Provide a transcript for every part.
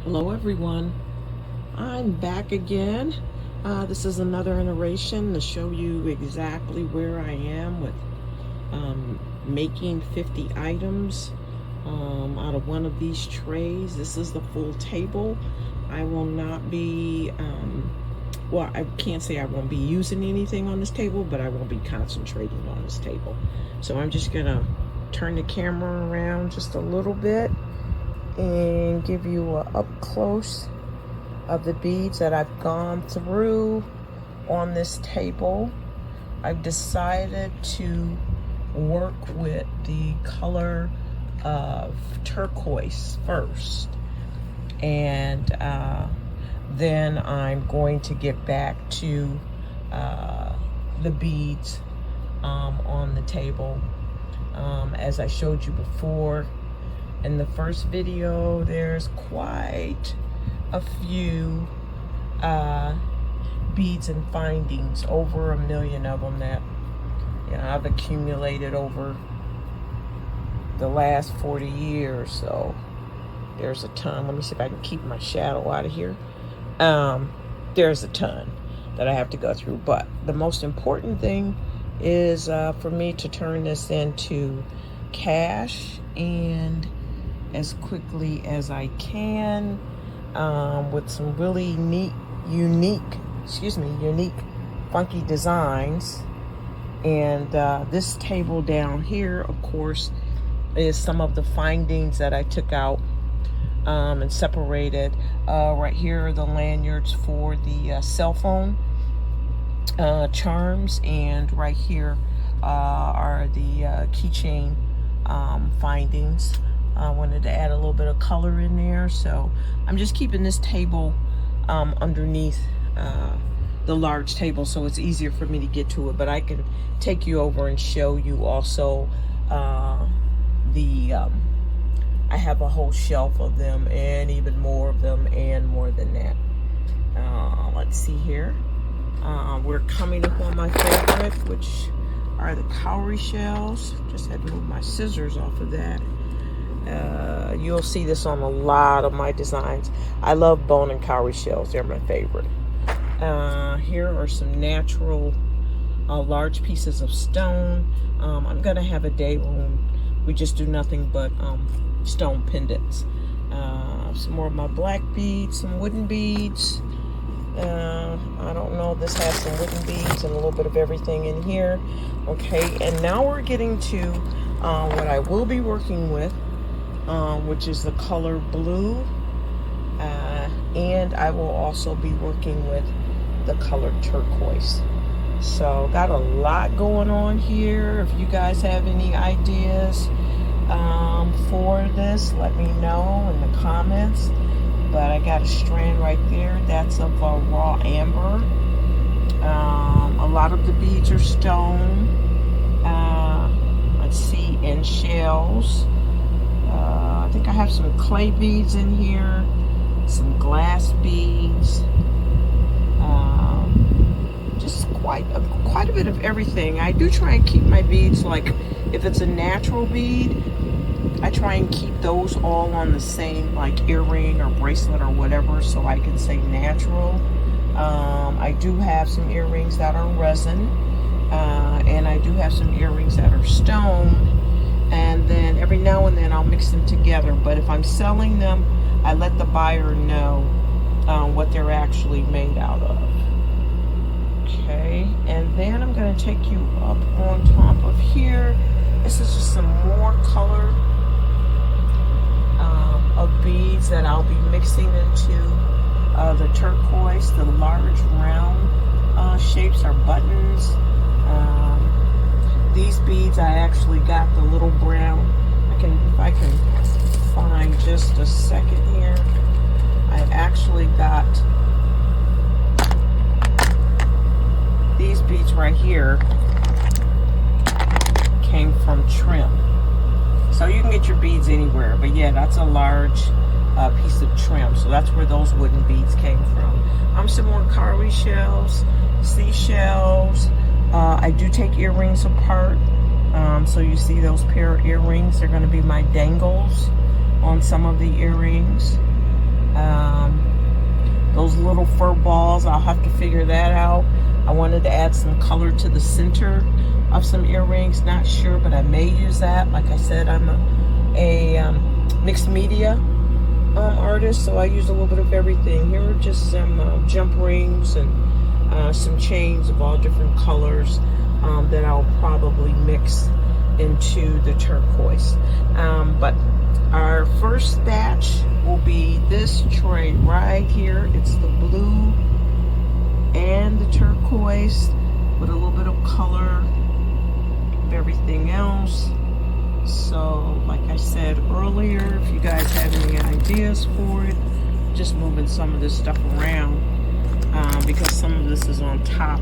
Hello everyone, I'm back again. This is another iteration to show you exactly where I am with making 50 items out of one of these trays. This is the full table. I will not be, well, I can't say I won't be using anything on this table, but I won't be concentrating on this table. So I'm just gonna turn the camera around just a little bit and give you a up close of the beads that I've gone through on this table. I've decided to work with the color of turquoise first, and then I'm going to get back to the beads on the table. As I showed you before in the first video, there's quite a few beads and findings, over 1 million of them that I've accumulated over the last 40 years. So there's a ton. Let me see if I can keep my shadow out of here. There's a ton that I have to go through, but the most important thing is for me to turn this into cash, and as quickly as I can, with some really unique, funky designs. And this table down here, of course, is some of the findings that I took out and separated. Right here are the lanyards for the cell phone charms, and right here are the keychain findings. I wanted to add a little bit of color in there, so I'm just keeping this table underneath the large table so it's easier for me to get to it, but I can take you over and show you also I have a whole shelf of them, and even more of them, and more than that. Let's see here. We're coming up on my favorite, which are the cowrie shells. Just had to move my scissors off of that. You'll see this on a lot of my designs. I love bone and cowrie shells. They're my favorite. Here are some natural large pieces of stone. I'm gonna have a day when we just do nothing but stone pendants. Some more of my black beads, some wooden beads. I don't know, this has some wooden beads and a little bit of everything in here. Okay, and now we're getting to what I will be working with, which is the color blue, and I will also be working with the color turquoise. So got a lot going on here. If you guys have any ideas for this, let me know in the comments. But I got a strand right there that's of raw amber. A lot of the beads are stone. Let's see, and shells. I think I have some clay beads in here, some glass beads, just quite a bit of everything. I do try and keep my beads, like if it's a natural bead, I try and keep those all on the same, like earring or bracelet or whatever, so I can say natural. I do have some earrings that are resin, and I do have some earrings that are stone. And then every now and then I'll mix them together. But if I'm selling them, I let the buyer know what they're actually made out of. Okay, and then I'm going to take you up on top of here. This is just some more color of beads that I'll be mixing into the turquoise. The large round shapes are buttons. These beads, I actually got the little brown. If I can find just a second here, I actually got these beads right here. Came from trim. So you can get your beads anywhere, but yeah, that's a large piece of trim. So that's where those wooden beads came from. Some more cowrie shells, seashells. I do take earrings apart. So you see those pair of earrings, they're going to be my dangles on some of the earrings. Those little fur balls, I'll have to figure that out. I wanted to add some color to the center of some earrings. Not sure, but I may use that. Like I said, I'm a mixed media artist, so I use a little bit of everything. Here are just some jump rings and some chains of all different colors that I'll probably mix into the turquoise. But our first batch will be this tray right here. It's the blue and the turquoise with a little bit of color of everything else. So like I said earlier, if you guys have any ideas for it, just moving some of this stuff around because some of this is on top.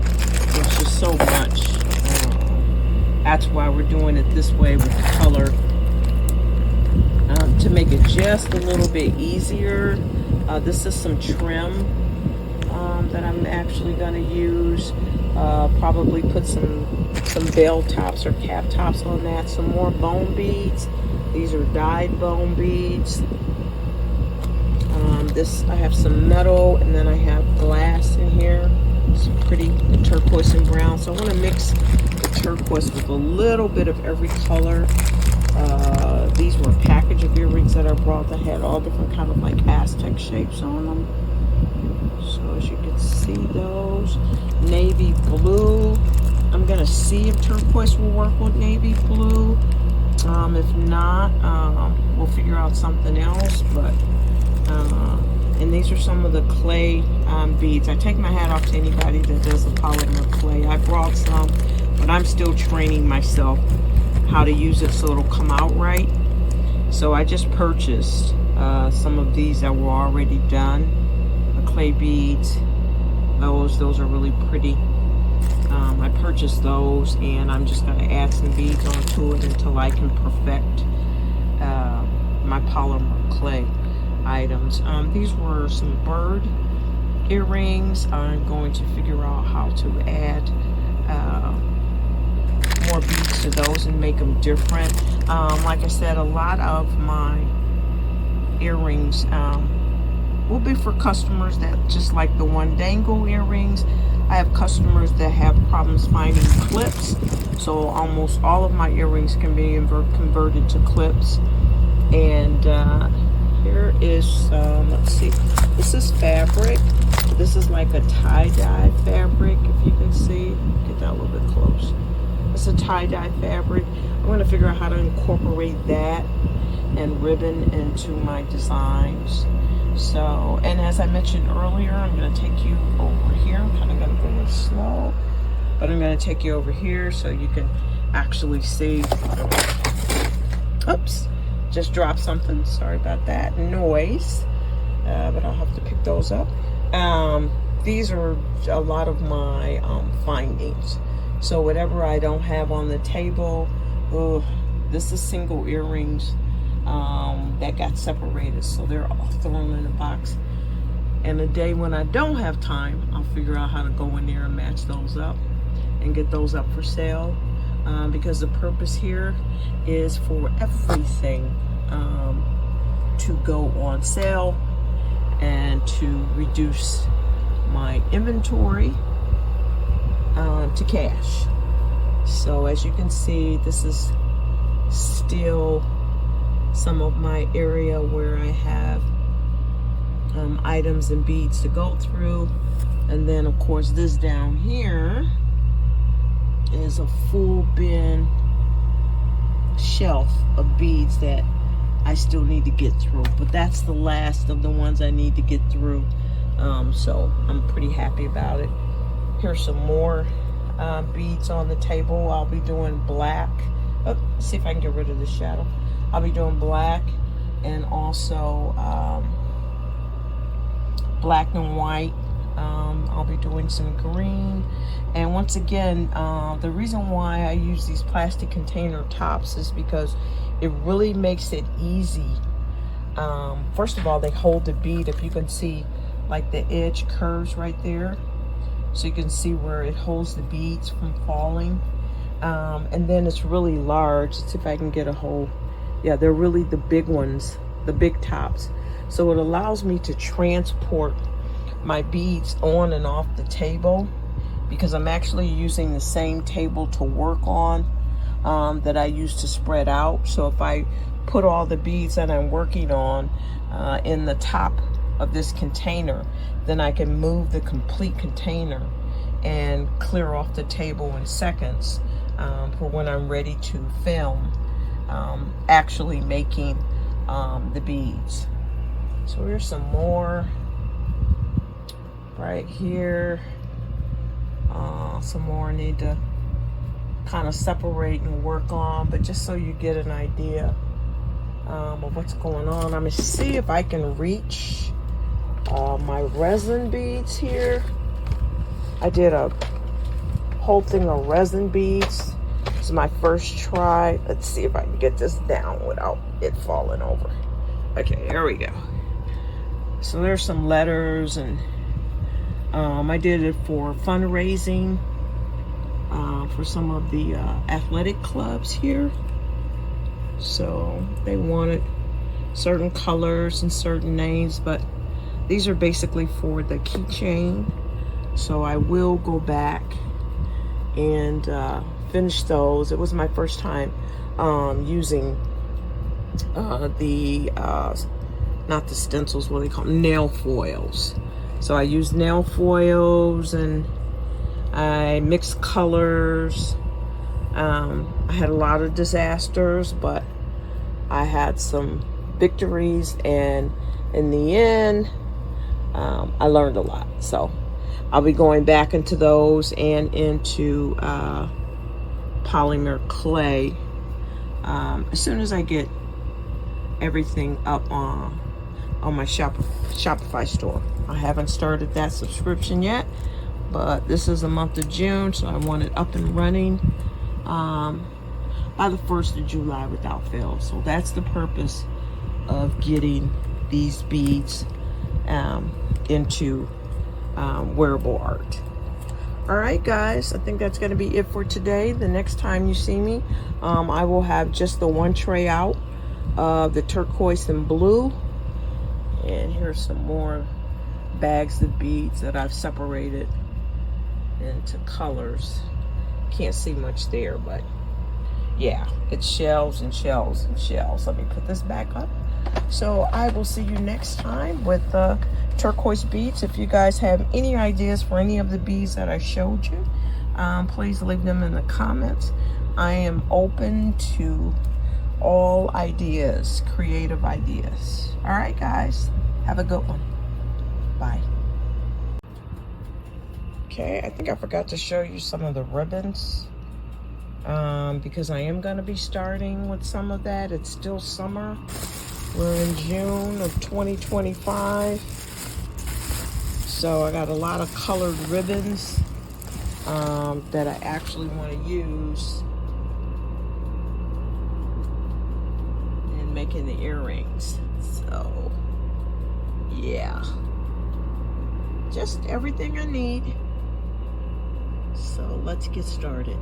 There's just so much. That's why we're doing it this way with the color, to make it just a little bit easier. This is some trim that I'm actually going to use. Probably put some bell tops or cap tops on that. Some more bone beads. These are dyed bone beads. I have some metal, and then I have glass in here. Some pretty turquoise and brown. So I want to mix the turquoise with a little bit of every color. These were a package of earrings that I brought that had all different kind of like Aztec shapes on them. So as you can see, those navy blue. I'm gonna see if turquoise will work with navy blue. If not, we'll figure out something else. But and these are some of the clay beads. I take my hat off to anybody that does the polymer clay. I brought some, but I'm still training myself how to use it so it'll come out right. So I just purchased some of these that were already done. The clay beads. Those are really pretty. I purchased those, and I'm just going to add some beads onto it until I can perfect my polymer clay items. These were some bird earrings. I'm going to figure out how to add more beads to those and make them different. Like I said, a lot of my earrings will be for customers that just like the one dangle earrings. I have customers that have problems finding clips, so almost all of my earrings can be converted to clips. And here is let's see, this is fabric. This is like a tie-dye fabric, if you can see. Get that a little bit close. It's a tie-dye fabric. I'm going to figure out how to incorporate that and ribbon into my designs. So, and as I mentioned earlier, I'm going to take you over here. I'm kind of going to go in slow, but I'm going to take you over here so you can actually see. Oops, just dropped something. Sorry about that noise, but I'll have to pick those up. These are a lot of my findings. So whatever I don't have on the table, this is single earrings that got separated, so they're all thrown in a box. And a day when I don't have time, I'll figure out how to go in there and match those up and get those up for sale, because the purpose here is for everything to go on sale and to reduce my inventory to cash. So as you can see, this is still some of my area where I have items and beads to go through. And then of course this down here is a full bin shelf of beads that I still need to get through, but that's the last of the ones I need to get through. So I'm pretty happy about it. Here's some more beads on the table. I'll be doing black. See if I can get rid of the shadow. I'll be doing black and also black and white. I'll be doing some green. And once again, the reason why I use these plastic container tops is because it really makes it easy. First of all, they hold the bead. If you can see, like the edge curves right there, so you can see where it holds the beads from falling. And then it's really large. Let's see if I can get a hold. Yeah, they're really the big ones, the big tops. So it allows me to transport my beads on and off the table, because I'm actually using the same table to work on that I use to spread out. So if I put all the beads that I'm working on in the top of this container, then I can move the complete container and clear off the table in seconds for when I'm ready to film actually making the beads. So here's some more right here. Some more I need to kind of separate and work on, but just so you get an idea of what's going on. I'm gonna see if I can reach my resin beads here. I did a whole thing of resin beads. This is my first try. Let's see if I can get this down without it falling over. Okay, there we go. So there's some letters, and I did it for fundraising for some of the athletic clubs here. So they wanted certain colors and certain names, but these are basically for the keychain. So I will go back and finish those. It was my first time using the not the stencils, what do they call them? Nail foils. So I used nail foils and I mixed colors. I had a lot of disasters, but I had some victories, and in the end, I learned a lot. So I'll be going back into those and into polymer clay as soon as I get everything up on my Shopify store. I haven't started that subscription yet, but this is the month of June, so I want it up and running by the 1st of July without fail. So that's the purpose of getting these beads into wearable art. All right, guys, I think that's going to be it for today. The next time you see me, I will have just the one tray out of the turquoise and blue. And here's some more bags of beads that I've separated into colors. Can't see much there, but yeah, it's shells and shells and shells. Let me put this back up. So I will see you next time with turquoise beads. If you guys have any ideas for any of the beads that I showed you, please leave them in the comments. I am open to all ideas, creative ideas. All right, guys, have a good one. Bye. Okay, I think I forgot to show you some of the ribbons because I am going to be starting with some of that. It's still summer. We're in June of 2025. So I got a lot of colored ribbons that I actually want to use in making the earrings. So yeah, just everything I need. So let's get started.